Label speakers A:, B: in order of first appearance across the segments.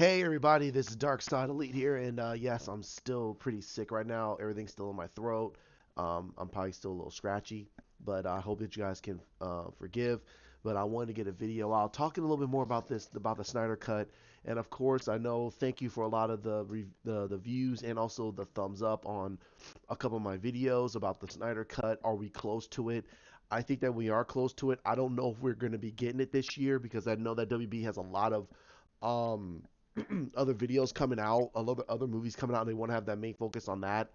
A: Hey everybody, this is Dark Side Elite here, and yes, I'm still pretty sick right now. Everything's still in my throat. I'm probably still a little scratchy, but I hope that you guys can forgive. But I wanted to get a video out talking a little bit more about about the Snyder Cut, and of course, I know thank you for a lot of the views and also the thumbs up on a couple of my videos about the Snyder Cut. Are we close to it? I think that we are close to it. I don't know if we're going to be getting it this year because I know that WB has a lot of um other videos coming out, a lot of other movies coming out, and they want to have that main focus on that.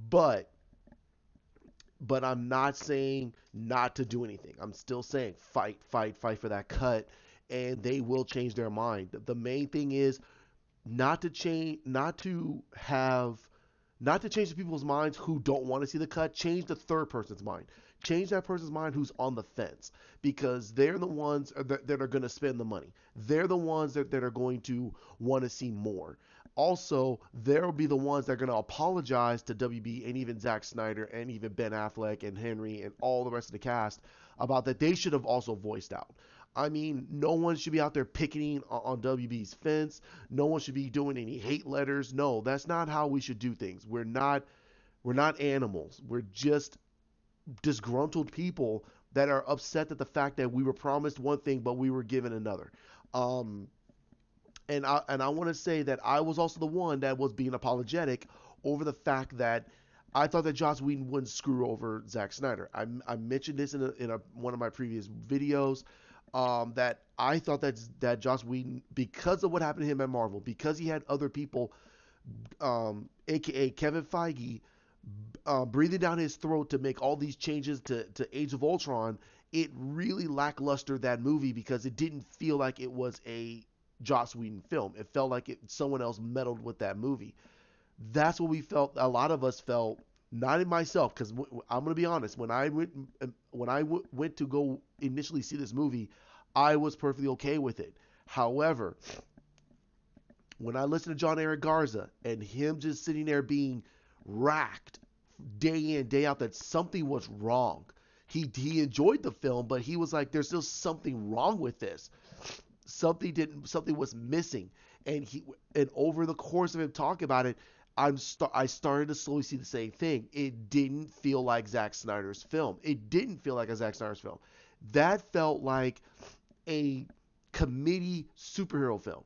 A: But I'm not saying not to do anything. I'm still saying fight, fight, fight for that cut, and they will change their mind. The main thing is not to change, not to change the people's minds who don't want to see the cut. Change the third person's mind. Change that person's mind who's on the fence because they're the ones that are going to spend the money. They're the ones that are going to want to see more. Also, they'll be the ones that are going to apologize to WB and even Zack Snyder and even Ben Affleck and Henry and all the rest of the cast about that they should have also voiced out. I mean, no one should be out there picketing on WB's fence. No one should be doing any hate letters. No, that's not how we should do things. We're not animals. We're just disgruntled people that are upset at the fact that we were promised one thing but we were given another. Um, and I want to say that I was also the one that was being apologetic over the fact that I thought that Joss Whedon wouldn't screw over Zack Snyder. I mentioned this in one of my previous videos, that I thought that Joss Whedon, because of what happened to him at Marvel, because he had other people, aka Kevin Feige, breathing down his throat to make all these changes to Age of Ultron, it really lackluster that movie because it didn't feel like it was a Joss Whedon film. It felt like someone else meddled with that movie. That's what we felt. A lot of us felt. Not in myself, because I'm gonna be honest. When I went to go initially see this movie, I was perfectly okay with it. However, when I listened to John Eric Garza and him just sitting there being racked day in day out that something was wrong. He enjoyed the film, but he was like, "There's still something wrong with this. Something was missing." And over the course of him talking about it, I started to slowly see the same thing. It didn't feel like Zack Snyder's film. It didn't feel like a Zack Snyder's film. That felt like a committee superhero film.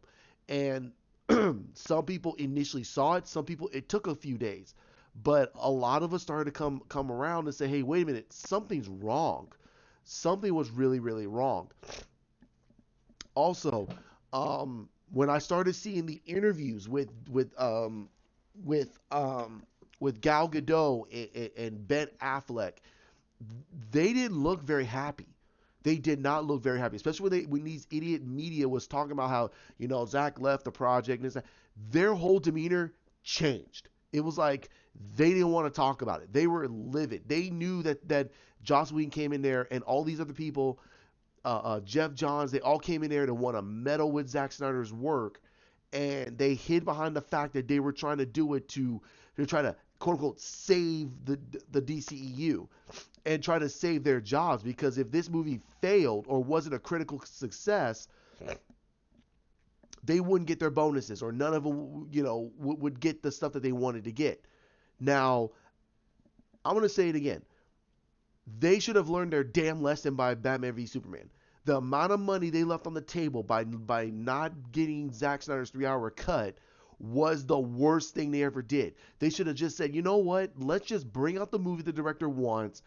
A: And some people initially saw it. Some people it took a few days, but a lot of us started to come around and say, "Hey, wait a minute, something's wrong. Something was really really wrong." Also, when I started seeing the interviews with with Gal Gadot and Ben Affleck, they didn't look very happy. They did not look very happy, especially when these idiot media was talking about how Zach left the project and this, that. Their whole demeanor changed. It was like they didn't want to talk about it. They were livid. They knew that Joss Whedon came in there and all these other people, Jeff Johns, they all came in there to want to meddle with Zack Snyder's work, and they hid behind the fact that they were trying to do it they're trying to quote unquote save the DCEU and try to save their jobs because if this movie failed or wasn't a critical success, they wouldn't get their bonuses or none of them, would get the stuff that they wanted to get. Now, I'm going to say it again. They should have learned their damn lesson by Batman v Superman. The amount of money they left on the table by not getting Zack Snyder's 3 hour cut was the worst thing they ever did. They should have just said, you know what? Let's just bring out the movie the director wants.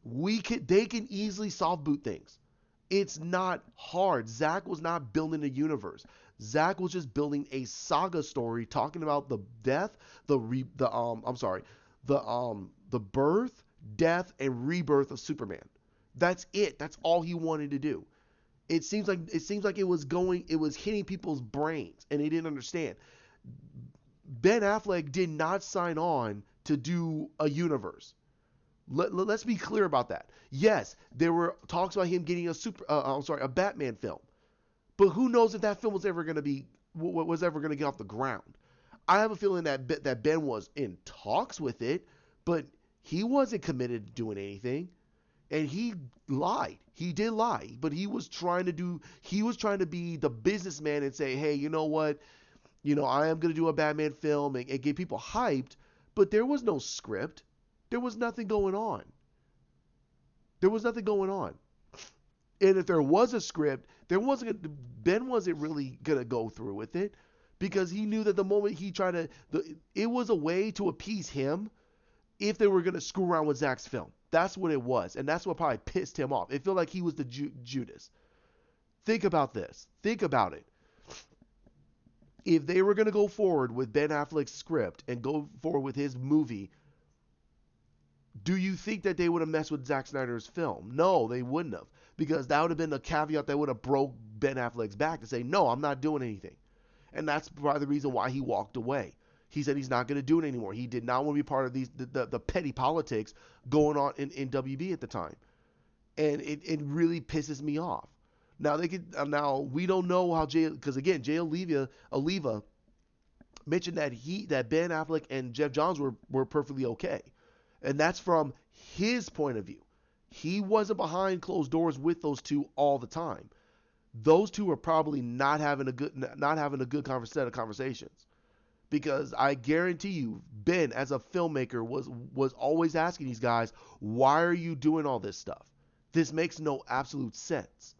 A: They can easily soft boot things. It's not hard. Zack was not building a universe. Zack was just building a saga story talking about the death, the birth, death, and rebirth of Superman. That's it. That's all he wanted to do. It seems like it was hitting people's brains and they didn't understand. Ben Affleck did not sign on to do a universe. Let's be clear about that. Yes, there were talks about him getting a Batman film, but who knows if that film was ever going to get off the ground. I have a feeling that Ben was in talks with it, but he wasn't committed to doing anything, and he lied. He did lie, but he was trying to be the businessman and say, hey, you know what? I am going to do a Batman film and get people hyped, but there was no script. There was nothing going on. There was nothing going on. And if there was a script, Ben wasn't really going to go through with it because he knew that the moment he tried it was a way to appease him if they were going to screw around with Zack's film. That's what it was. And that's what probably pissed him off. It felt like he was the Judas. Think about this. Think about it. If they were going to go forward with Ben Affleck's script and go forward with his movie, do you think that they would have messed with Zack Snyder's film? No, they wouldn't have. Because that would have been a caveat that would have broke Ben Affleck's back to say, no, I'm not doing anything. And that's probably the reason why he walked away. He said he's not going to do it anymore. He did not want to be part of the petty politics going on in WB at the time. And it really pisses me off. Now we don't know how because again, Jay Oliva mentioned that Ben Affleck and Jeff Johns were perfectly okay. And that's from his point of view. He wasn't behind closed doors with those two all the time. Those two are probably not having a good set of conversations. Because I guarantee you, Ben, as a filmmaker, was always asking these guys, why are you doing all this stuff? This makes no absolute sense.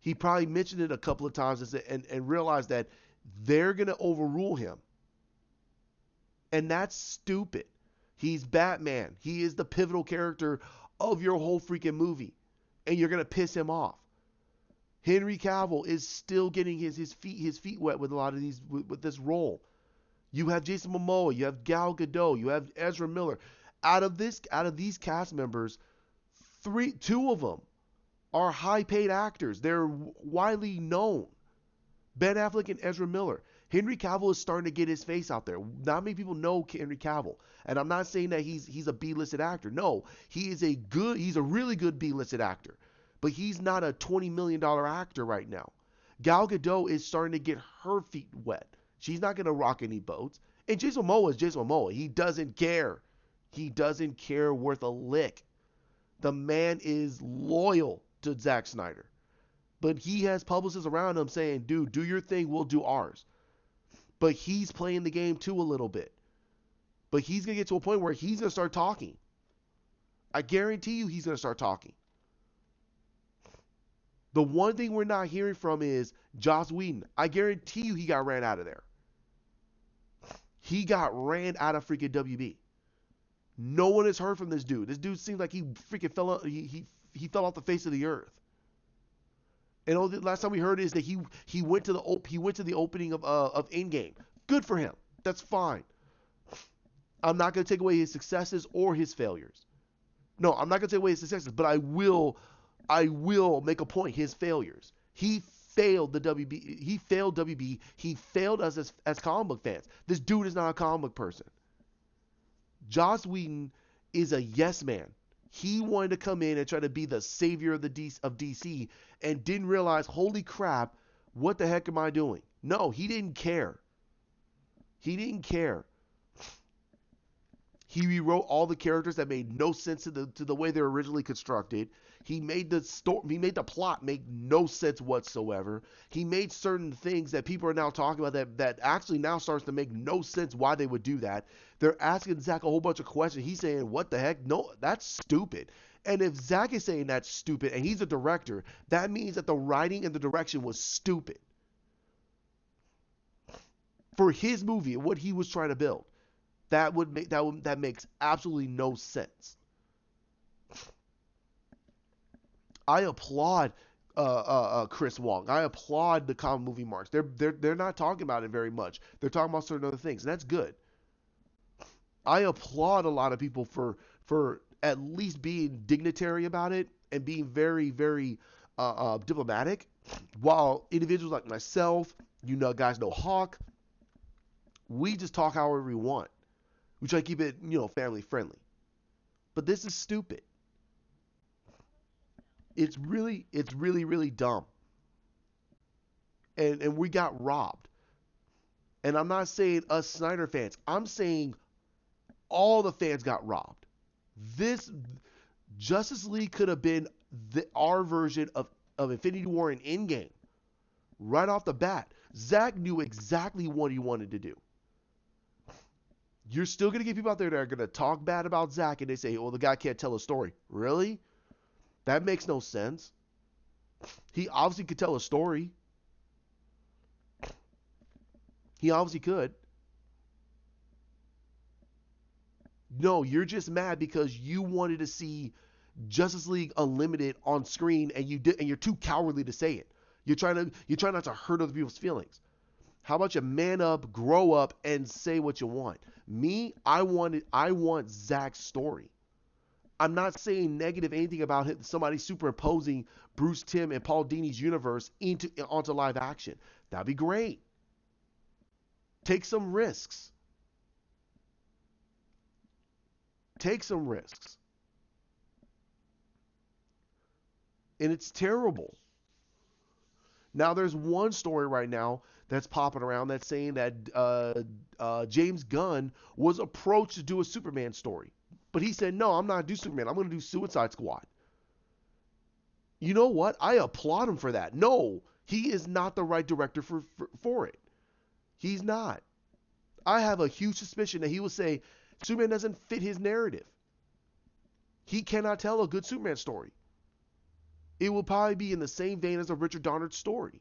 A: He probably mentioned it a couple of times and realized that they're going to overrule him. And that's stupid. He's Batman. He is the pivotal character of your whole freaking movie. And you're going to piss him off. Henry Cavill is still getting his feet wet with a lot of these with this role. You have Jason Momoa, you have Gal Gadot, you have Ezra Miller. Out of these cast members, two of them are high-paid actors. They're widely known. Ben Affleck and Ezra Miller. Henry Cavill is starting to get his face out there. Not many people know Henry Cavill, and I'm not saying that he's a B-listed actor. No, he's a really good B-listed actor, but he's not a $20 million actor right now. Gal Gadot is starting to get her feet wet. She's not going to rock any boats. And Jason Momoa is Jason Momoa. He doesn't care. He doesn't care worth a lick. The man is loyal to Zack Snyder. But he has publicists around him saying, dude, do your thing, we'll do ours. But he's playing the game too a little bit. But he's going to get to a point where he's going to start talking. I guarantee you he's going to start talking. The one thing we're not hearing from is Joss Whedon. I guarantee you he got ran out of there. He got ran out of freaking WB. No one has heard from this dude. This dude seems like he freaking fell out. He fell off the face of the earth. And the last time we heard is that he went to the opening of Endgame. Good for him. That's fine. I'm not going to take away his successes or his failures. No, I'm not going to take away his successes, but I will make a point. His failures. He failed the WB. He failed WB. He failed us as comic book fans. This dude is not a comic book person. Joss Whedon is a yes man. He wanted to come in and try to be the savior of DC and didn't realize, holy crap, what the heck am I doing? No, he didn't care. He didn't care. He rewrote all the characters that made no sense to the way they were originally constructed. He made the plot make no sense whatsoever. He made certain things that people are now talking about that actually now starts to make no sense why they would do that. They're asking Zack a whole bunch of questions. He's saying, what the heck? No, that's stupid. And if Zack is saying that's stupid and he's a director, that means that the writing and the direction was stupid. For his movie, what he was trying to build. That makes absolutely no sense. I applaud Chris Wong. I applaud the comic movie marks. They're not talking about it very much. They're talking about certain other things, and that's good. I applaud a lot of people for at least being dignitary about it and being very, very diplomatic. While individuals like myself, guys know Hawk, we just talk however we want. We try to keep it, family friendly. But this is stupid. It's really, really dumb. And we got robbed. And I'm not saying us Snyder fans. I'm saying all the fans got robbed. This Justice League could have been our version of Infinity War and Endgame. Right off the bat. Zack knew exactly what he wanted to do. You're still going to get people out there that are going to talk bad about Zack and they say, oh, the guy can't tell a story. Really? That makes no sense. He obviously could tell a story. He obviously could. No, you're just mad because you wanted to see Justice League Unlimited on screen and you did, and you're too cowardly to say it. You're trying not to hurt other people's feelings. How about you man up, grow up, and say what you want? Me, I want Zack's story. I'm not saying negative anything about somebody superimposing Bruce Timm and Paul Dini's universe onto live action. That'd be great. Take some risks. Take some risks. And it's terrible. Now, there's one story right now that's popping around that's saying that James Gunn was approached to do a Superman story. But he said, no, I'm not going to do Superman. I'm going to do Suicide Squad. You know what? I applaud him for that. No, he is not the right director for it. He's not. I have a huge suspicion that he will say Superman doesn't fit his narrative. He cannot tell a good Superman story. It will probably be in the same vein as a Richard Donner story.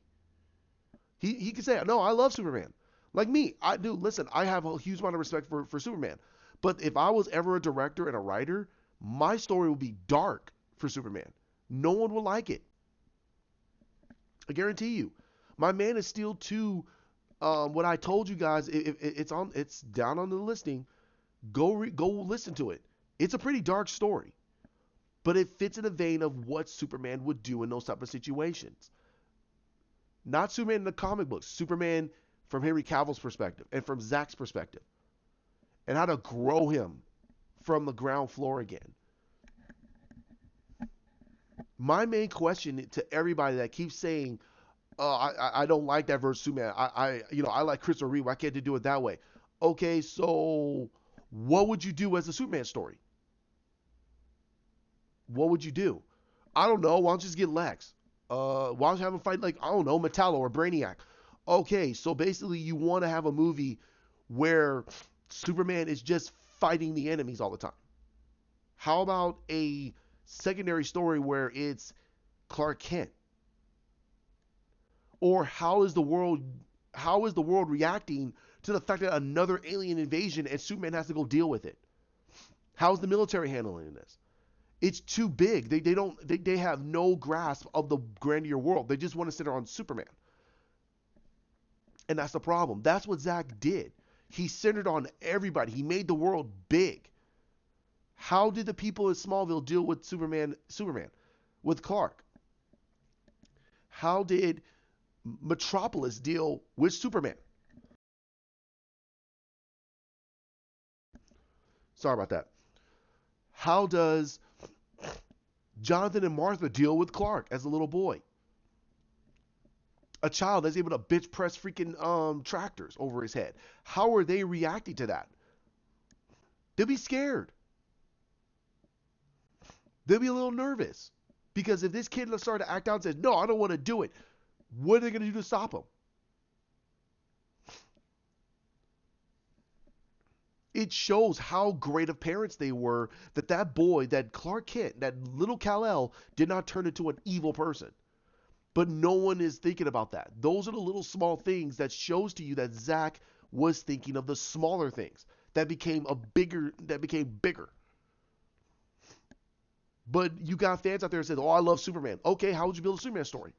A: He could say, no, I love Superman. Like me, I do. Listen, I have a huge amount of respect for Superman. But if I was ever a director and a writer, my story would be dark for Superman. No one will like it. I guarantee you. My Man is still too. What I told you guys, it's down on the listing. Go listen to it. It's a pretty dark story, but it fits in the vein of what Superman would do in those type of situations. Not Superman in the comic books. Superman from Henry Cavill's perspective and from Zack's perspective, and how to grow him from the ground floor again. My main question to everybody that keeps saying, I don't like that version of Superman. I like Christopher Reeve. Why can't they do it that way? Okay, so what would you do as a Superman story? What would you do? I don't know. Why don't you just get Lex? Why don't you have him fight like, I don't know, Metallo or Brainiac? Okay, so basically you want to have a movie where Superman is just fighting the enemies all the time. How about a secondary story where it's Clark Kent? Or how is the world reacting to the fact that another alien invasion and Superman has to go deal with it? How's the military handling this? It's too big. They have no grasp of the grandeur world. They just want to center on Superman. And that's the problem. That's what Zack did. He centered on everybody. He made the world big. How did the people in Smallville deal with Superman, with Clark? How did Metropolis deal with Superman? Sorry about that. How does Jonathan and Martha deal with Clark as a little boy? A child that's able to bitch press freaking tractors over his head. How are they reacting to that? They'll be scared. They'll be a little nervous. Because if this kid starts to act out and says, no, I don't want to do it, what are they going to do to stop him? It shows how great of parents they were that boy, that Clark Kent, that little Kal-El, did not turn into an evil person. But no one is thinking about that. Those are the little small things that shows to you that Zack was thinking of the smaller things that became bigger. But you got fans out there that says, oh, I love Superman. Okay, how would you build a Superman story?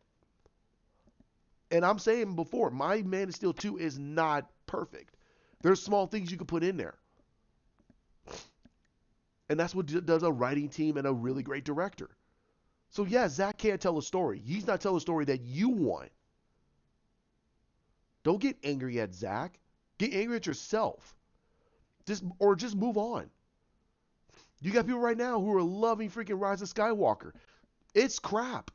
A: And I'm saying before, My Man of Steel 2 is not perfect. There's small things you can put in there. And that's what does a writing team and a really great director. So yeah, Zack can't tell a story. He's not telling a story that you want. Don't get angry at Zack. Get angry at yourself. Just move on. You got people right now who are loving freaking Rise of Skywalker. It's crap.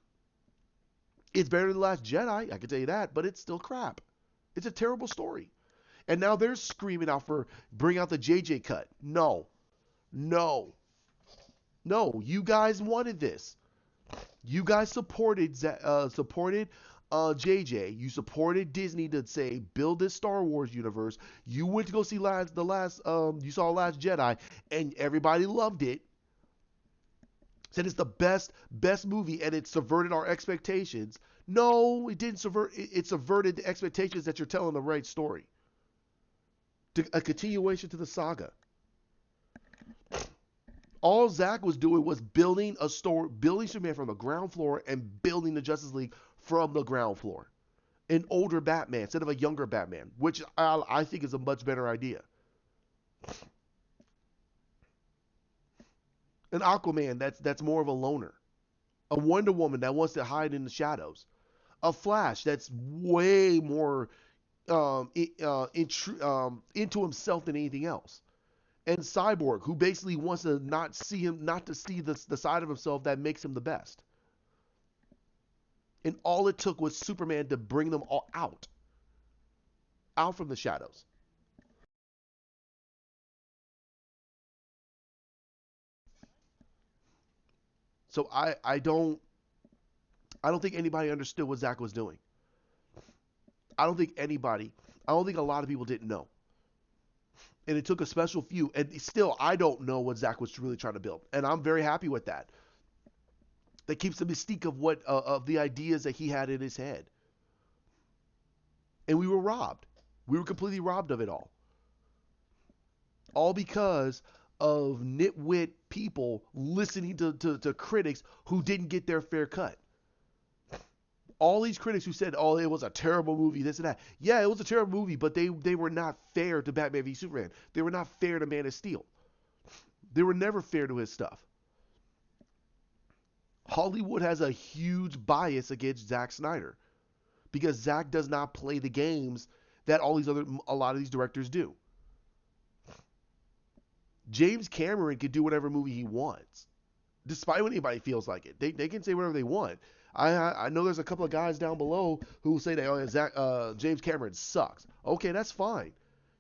A: It's better than The Last Jedi, I can tell you that, but it's still crap. It's a terrible story. And now they're screaming out for bring out the JJ cut. No. You guys wanted this. You guys supported JJ, you supported Disney to say build this Star Wars universe. You went to go see you saw Last Jedi, and everybody loved it. Said it's the best movie, and it subverted our expectations. No, it didn't subvert. It subverted the expectations that you're telling the right story. A continuation to the saga. All Zack was doing was building a story, building Superman from the ground floor, and building the Justice League from the ground floor. An older Batman instead of a younger Batman, which I think is a much better idea. An Aquaman that's more of a loner. A Wonder Woman that wants to hide in the shadows. A Flash that's way more into himself than anything else. And Cyborg, who basically wants to not to see the side of himself that makes him the best. And all it took was Superman to bring them all out from the shadows. So I don't think anybody understood what Zack was doing. I don't think anybody, I don't think a lot of people didn't know. And it took a special few, and still I don't know what Zack was really trying to build, and I'm very happy with that. That keeps the mystique of what of the ideas that he had in his head. And we were robbed. We were completely robbed of it all because of nitwit people listening to critics who didn't get their fair cut. All these critics who said, "Oh, it was a terrible movie," this and that. Yeah, it was a terrible movie, but they were not fair to Batman v Superman. They were not fair to Man of Steel. They were never fair to his stuff. Hollywood has a huge bias against Zack Snyder because Zack does not play the games that a lot of these directors do. James Cameron can do whatever movie he wants, despite what anybody feels like it. They can say whatever they want. I know there's a couple of guys down below who say that James Cameron sucks. Okay, that's fine.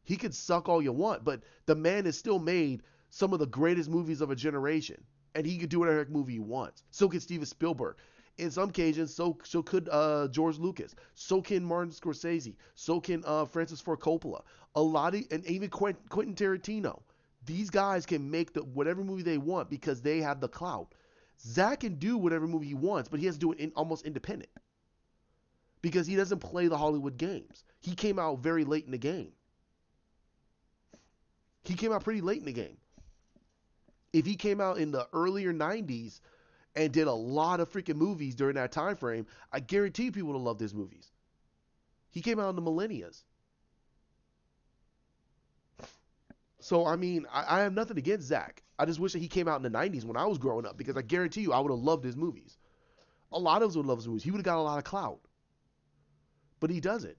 A: He can suck all you want, but the man has still made some of the greatest movies of a generation, and he can do whatever movie he wants. So can Steven Spielberg. In some occasions, so could George Lucas. So can Martin Scorsese. So can Francis Ford Coppola. And even Quentin Tarantino. These guys can make whatever movie they want because they have the clout. Zack can do whatever movie he wants, but he has to do it almost independent because he doesn't play the Hollywood games. He came out very late in the game. He came out pretty late in the game. If he came out in the earlier 90s and did a lot of freaking movies during that time frame, I guarantee people would love his movies. He came out in the millennias. So, I mean, I have nothing against Zack. I just wish that he came out in the 90s when I was growing up because I guarantee you I would have loved his movies. A lot of us would love his movies. He would have got a lot of clout. But he doesn't.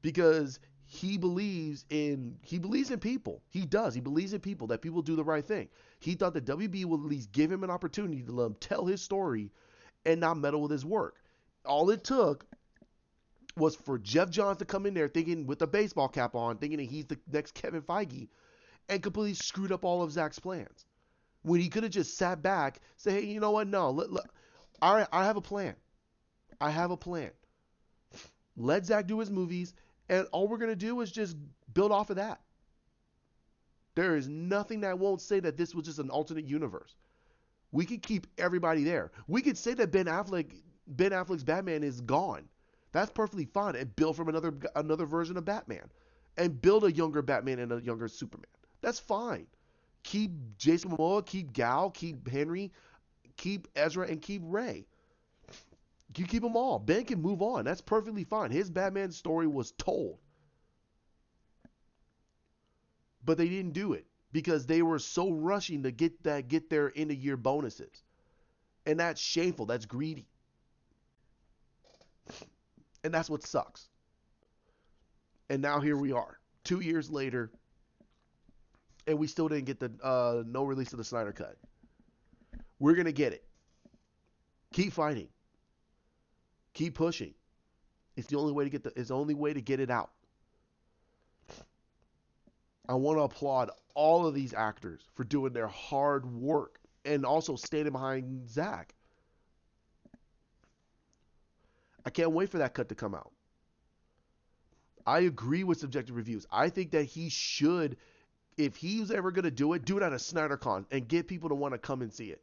A: Because he believes in people. He does. He believes in people, that people do the right thing. He thought that WB would at least give him an opportunity to let him tell his story and not meddle with his work. All it took was for Jeff Johns to come in there thinking with a baseball cap on, thinking that he's the next Kevin Feige, and completely screwed up all of Zack's plans. When he could have just sat back, say, hey, you know what? No, I have a plan. I have a plan. Let Zack do his movies, and all we're going to do is just build off of that. There is nothing that won't say that this was just an alternate universe. We could keep everybody there. We could say that Ben Affleck's Batman is gone. That's perfectly fine, and build from another version of Batman, and build a younger Batman and a younger Superman. That's fine. Keep Jason Momoa, keep Gal, keep Henry, keep Ezra, and keep Ray. You keep them all. Ben can move on. That's perfectly fine. His Batman story was told, but they didn't do it because they were so rushing to get their end of year bonuses, and that's shameful. That's greedy. And that's what sucks. And now here we are, 2 years later, and we still didn't get the no release of the Snyder Cut. We're gonna get it. Keep fighting. Keep pushing. It's the only way to get it out. I want to applaud all of these actors for doing their hard work and also standing behind Zack. I can't wait for that cut to come out. I agree with subjective reviews. I think that he should, if he's ever going to do it at a Snyder Con and get people to want to come and see it.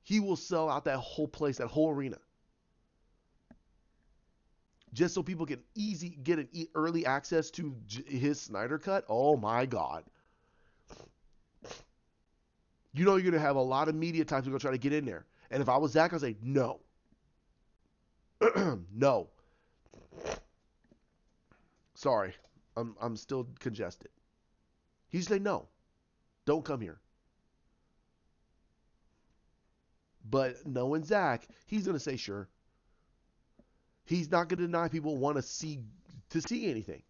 A: He will sell out that whole place, that whole arena. Just so people can get an early access to his Snyder Cut. Oh my God. You know you're going to have a lot of media types who are going to try to get in there. And if I was Zach, I'd say no. No. Sorry. I'm still congested. He'd say no. Don't come here. But knowing Zach, he's going to say sure. He's not going to deny people want to see anything.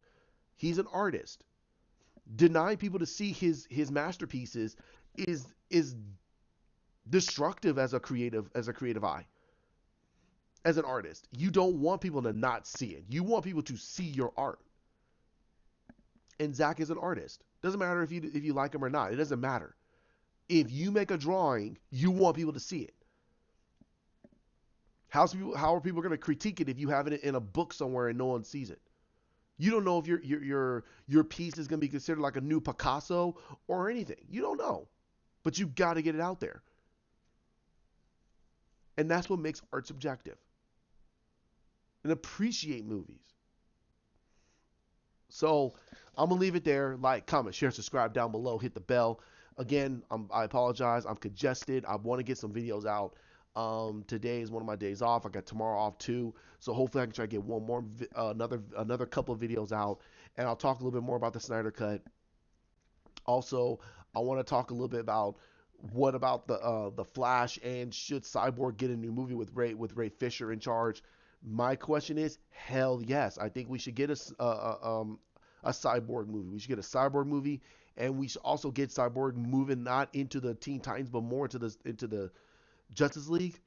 A: He's an artist. Denying people to see his masterpieces is destructive as a creative eye. As an artist, you don't want people to not see it. You want people to see your art. And Zach is an artist. Doesn't matter if you like him or not. It doesn't matter. If you make a drawing, you want people to see it. How are people going to critique it if you have it in a book somewhere and no one sees it? You don't know if your piece is going to be considered like a new Picasso or anything. You don't know. But you got to get it out there. And that's what makes art subjective. And appreciate movies. So I'm going to leave it there. Like, comment, share, subscribe down below. Hit the bell. Again, I apologize. I'm congested. I want to get some videos out. Today is one of my days off. I got tomorrow off too. So hopefully I can try to get one more, another couple of videos out. And I'll talk a little bit more about the Snyder Cut. Also, I want to talk a little bit about what about the Flash, and should Cyborg get a new movie with Ray Fisher in charge? My question is, hell yes. I think we should get a Cyborg movie. We should get a Cyborg movie, and we should also get Cyborg moving not into the Teen Titans, but more into the Justice League.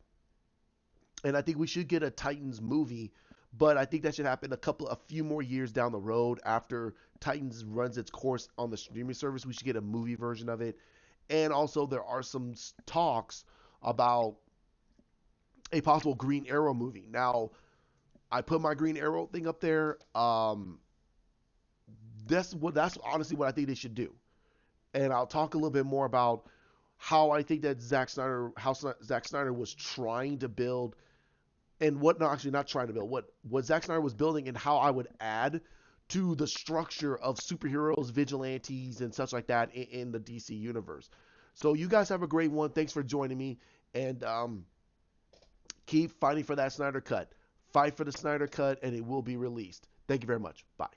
A: And I think we should get a Titans movie, but I think that should happen a few more years down the road after Titans runs its course on the streaming service. We should get a movie version of it. And also there are some talks about a possible Green Arrow movie. Now, I put my Green Arrow thing up there. That's honestly what I think they should do. And I'll talk a little bit more about how I think that Zack Snyder was trying to build, and what, no, actually not trying to build, what Zack Snyder was building, and how I would add to the structure of superheroes, vigilantes, and such like that in the DC universe. So you guys have a great one. Thanks for joining me, and keep fighting for that Snyder Cut. Fight for the Snyder Cut, and it will be released. Thank you very much. Bye.